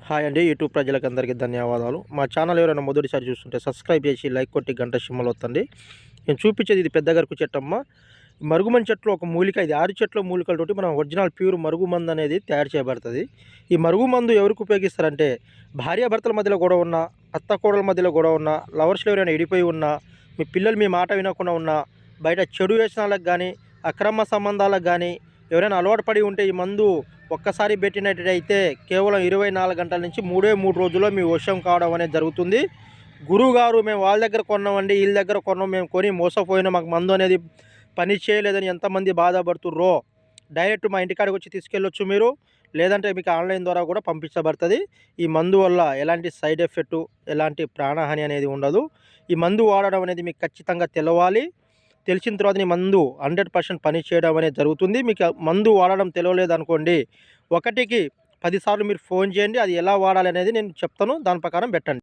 Hi అండి, YouTube ప్రజలకు అందరికీ ధన్యవాదాలు. మా ఛానల్ ఎవరైనా మొదటిసారి చూస్తుంటే సబ్స్క్రైబ్ చేసి లైక్ కొట్టి గంట సింబల్ వత్తండి. నేను చూపించేది ఇది పెద్ద గరుకు చెట్టమ్మ. మరుగుమంది చెట్లు ఒక మూలిక, ఇది 6 చెట్ల మూలికలతోటి మనం ఒరిజినల్ ప్యూర్ మరుగుమందు అనేది తయారు చేయబడుతుంది. ఈ మరుగుమందు ఎవరికి ఉపయోగిస్తారంటే భార్యాభర్తల మధ్యలో గొడవ ఉన్నా, అత్త కోడల మధ్యలో గొడవ ఉన్నా, లవర్స్లో ఎవరైనా విడిపోయి ఉన్నా, మీ పిల్లలు మీ మాట వినకుండా ఉన్నా, బయట చెడు వ్యసనాలకు కానీ అక్రమ సంబంధాలకు కానీ ఎవరైనా అలవాటు పడి ఉంటే ఈ మందు ఒక్కసారి పెట్టినట్టయితే కేవలం 24 గంటల నుంచి 3 రోజుల్లో మీ వశం కావడం అనేది జరుగుతుంది. గురువుగారు మేము వాళ్ళ దగ్గర కొన్నామండి, వీళ్ళ దగ్గర కొన్నాం, మేము కొని మోసపోయినా మాకు మందు అనేది పని చేయలేదని ఎంతమంది బాధపడుతుర్రో డైరెక్ట్ మా ఇంటికాడికి వచ్చి తీసుకెళ్ళొచ్చు మీరు, లేదంటే మీకు ఆన్లైన్ ద్వారా కూడా పంపించబడుతుంది. ఈ మందు వల్ల ఎలాంటి సైడ్ ఎఫెక్టు, ఎలాంటి ప్రాణహాని అనేది ఉండదు. ఈ మందు వాడడం అనేది మీకు ఖచ్చితంగా తెలవాలి. తెలిసిన తర్వాత నీ మందు 100% పని చేయడం అనేది జరుగుతుంది. మీకు మందు వాడడం తెలియలేదు అనుకోండి, 1కి 10 సార్లు మీరు ఫోన్ చేయండి. అది ఎలా వాడాలి అనేది నేను చెప్తాను, దాని ప్రకారం పెట్టండి.